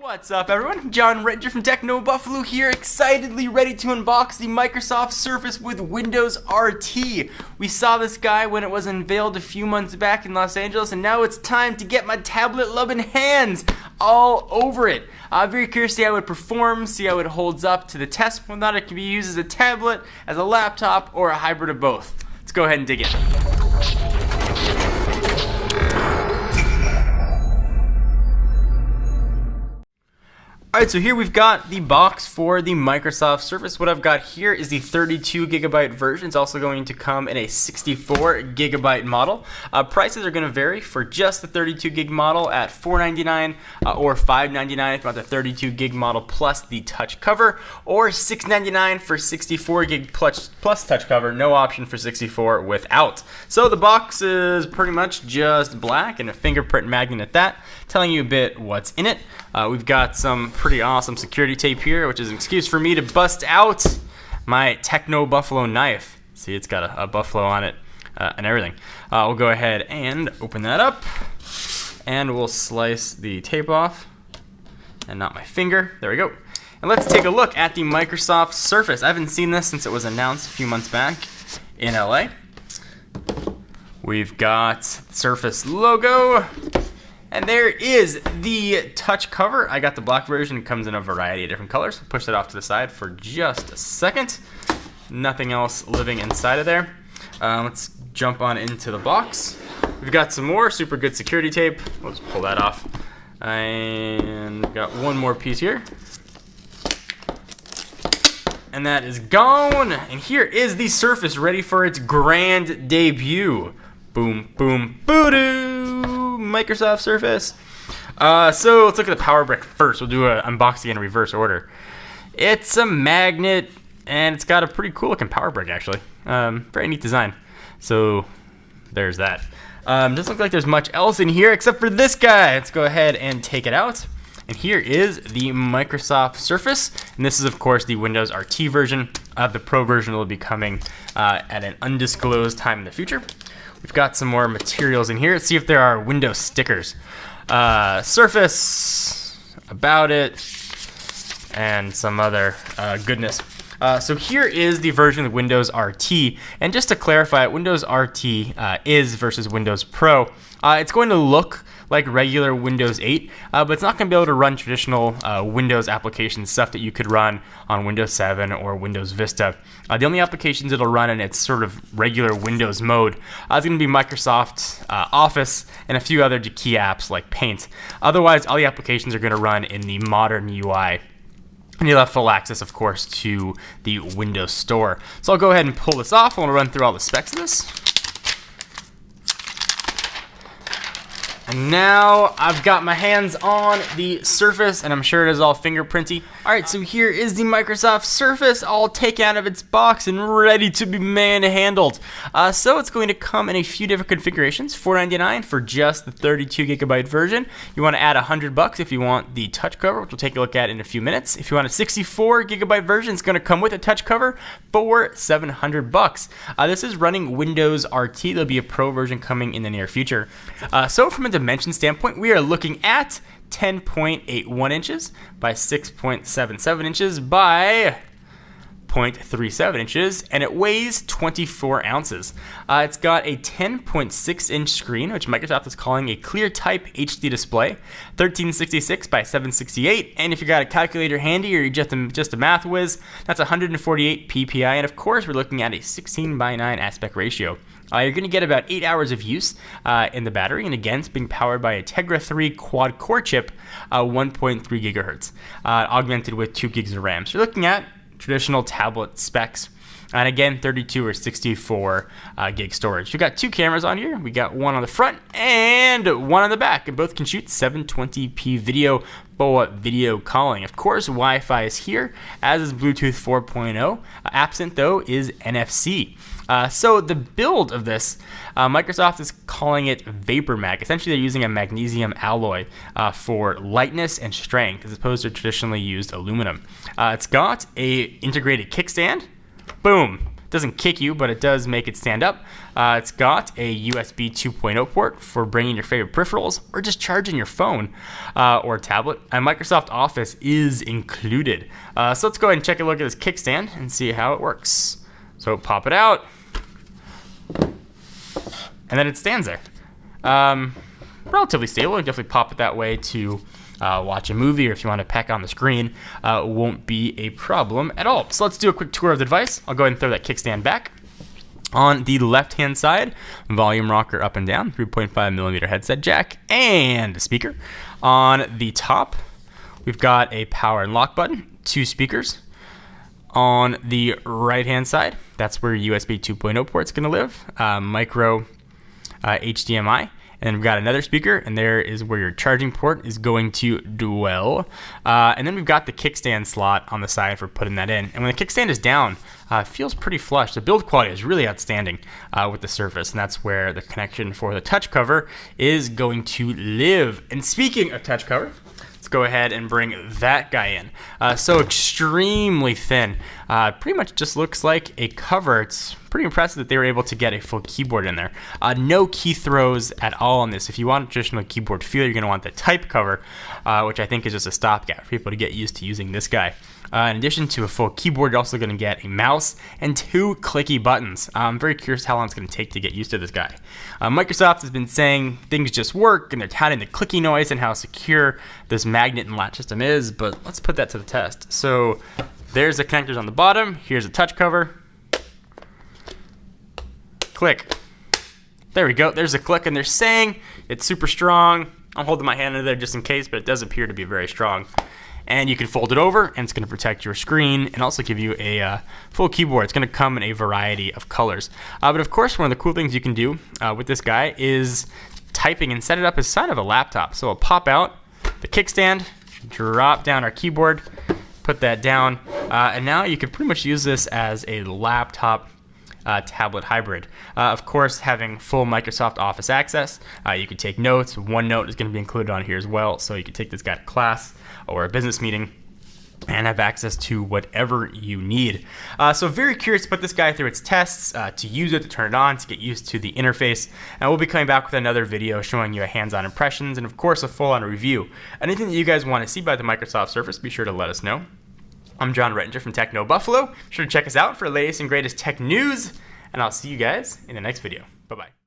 What's up, everyone? John Ranger from Techno Buffalo here, excitedly ready to unbox the Microsoft Surface with Windows RT. We saw this guy when it was unveiled a few months back in Los Angeles, and now it's time to get my tablet-loving hands all over it. I'm very curious to see how it performs, see how it holds up to the test, whether or not it can be used as a tablet, as a laptop, or a hybrid of both. Let's go ahead and dig in. Alright, so here we've got the box for the Microsoft Surface. What I've got here is the 32GB version. It's also going to come in a 64GB model. Prices are going to vary for just the 32GB model at $499 or $599 if you want the 32GB model plus the touch cover, or $699 for 64GB plus touch cover, no option for 64 without. So the box is pretty much just black and a fingerprint magnet at that, telling you a bit what's in it. We've got some pretty awesome security tape here, which is an excuse for me to bust out my Techno Buffalo knife. See, it's got a buffalo on it and everything. We'll go ahead and open that up, and we'll slice the tape off, and not my finger. There we go. And let's take a look at the Microsoft Surface. I haven't seen this since it was announced a few months back in LA. We've got Surface logo. And there is the touch cover. I got the black version. It comes in a variety of different colors. Push that off to the side for just a second. Nothing else living inside of there. Let's jump on into the box. We've got some more super good security tape. We'll just pull that off. And got one more piece here. And that is gone. And here is the Surface ready for its grand debut. Boom, boom, boo-doo! Microsoft Surface. So let's look at the power brick first. We'll do an unboxing in reverse order. It's a magnet, and it's got a pretty cool looking power brick, actually. Very neat design. So there's that. Doesn't look like there's much else in here except for this guy. Let's go ahead and take it out. And here is the Microsoft Surface. And this is, of course, the Windows RT version. The Pro version will be coming at an undisclosed time in the future. We've got some more materials in here. Let's see if there are Windows stickers. Surface, about it, and some other goodness. So here is the version of Windows RT. And just to clarify, Windows RT is versus Windows Pro. It's going to look like regular Windows 8, but it's not going to be able to run traditional Windows applications, stuff that you could run on Windows 7 or Windows Vista. The only applications it'll run in its sort of regular Windows mode is going to be Microsoft Office and a few other key apps like Paint. Otherwise, all the applications are going to run in the modern UI. And you'll have full access, of course, to the Windows Store. So I'll go ahead and pull this off. I want to run through all the specs of this. And now I've got my hands on the Surface, and I'm sure it is all fingerprinty. Alright, so here is the Microsoft Surface, all taken out of its box and ready to be manhandled. So it's going to come in a few different configurations. $499 for just the 32GB version. You want to add $100 if you want the touch cover, which we'll take a look at in a few minutes. If you want a 64GB version, it's going to come with a touch cover for $700. This is running Windows RT. There'll be a Pro version coming in the near future. So from a dimension standpoint, we are looking at 10.81 inches by 6.77 inches by 0.37 inches, and it weighs 24 ounces. It's got a 10.6 inch screen, which Microsoft is calling a clear type HD display, 1366 by 768, and if you got a calculator handy or you're just a math whiz, that's 148 ppi, and of course we're looking at a 16:9 aspect ratio. You're going to get about 8 hours of use in the battery, and again, it's being powered by a Tegra 3 quad-core chip, 1.3 gigahertz, augmented with 2 gigs of RAM. So you're looking at traditional tablet specs, and again, 32 or 64 gig storage. We've got two cameras on here. We got one on the front and one on the back, and both can shoot 720p video for video calling. Of course, Wi-Fi is here, as is Bluetooth 4.0. Absent, though, is NFC. So the build of this, Microsoft is calling it Vapor Mag. Essentially, they're using a magnesium alloy for lightness and strength, as opposed to traditionally used aluminum. It's got a integrated kickstand. Boom. doesn't kick you, but it does make it stand up. It's got a USB 2.0 port for bringing your favorite peripherals or just charging your phone or tablet. And Microsoft Office is included. So let's go ahead and check a look at this kickstand and see how it works. So pop it out, and then it stands there. Relatively stable. You definitely pop it that way to watch a movie, or if you want to peck on the screen, won't be a problem at all. So let's do a quick tour of the device. I'll go ahead and throw that kickstand back. On the left-hand side, volume rocker up and down, 3.5mm headset jack, and a speaker. On the top, we've got a power and lock button, 2 speakers. On the right-hand side, that's where USB 2.0 port's going to live, micro HDMI. And we've got another speaker, and there is where your charging port is going to dwell. And then we've got the kickstand slot on the side for putting that in. And when the kickstand is down, it feels pretty flush. The build quality is really outstanding with the Surface, and that's where the connection for the touch cover is going to live. And speaking of touch cover, let's go ahead and bring that guy in. So extremely thin. Pretty much just looks like a cover. It's pretty impressive that they were able to get a full keyboard in there. No key throws at all on this. If you want traditional keyboard feel, you're going to want the type cover, which I think is just a stopgap for people to get used to using this guy. In addition to a full keyboard, you're also going to get a mouse and 2 clicky buttons. I'm very curious how long it's going to take to get used to this guy. Microsoft has been saying things just work, and they're touting the clicky noise and how secure this magnet and latch system is, but let's put that to the test. So there's the connectors on the bottom. Here's a touch cover. Click. There we go. There's a click, and they're saying it's super strong. I'm holding my hand under there just in case, but it does appear to be very strong. And you can fold it over, and it's going to protect your screen and also give you a full keyboard. It's going to come in a variety of colors. But of course, one of the cool things you can do with this guy is typing and set it up as kind of a laptop. So it'll pop out the kickstand, drop down our keyboard, put that down, and now you can pretty much use this as a laptop tablet hybrid. Of course, having full Microsoft Office access, you can take notes. OneNote is going to be included on here as well, so you can take this guy to class or a business meeting and have access to whatever you need. So very curious to put this guy through its tests, to use it, to turn it on, to get used to the interface. And we'll be coming back with another video showing you a hands-on impressions and of course a full-on review. Anything that you guys want to see by the Microsoft Surface, be sure to let us know. I'm John Rettinger from Techno Buffalo. Be sure to check us out for the latest and greatest tech news, and I'll see you guys in the next video. Bye-bye.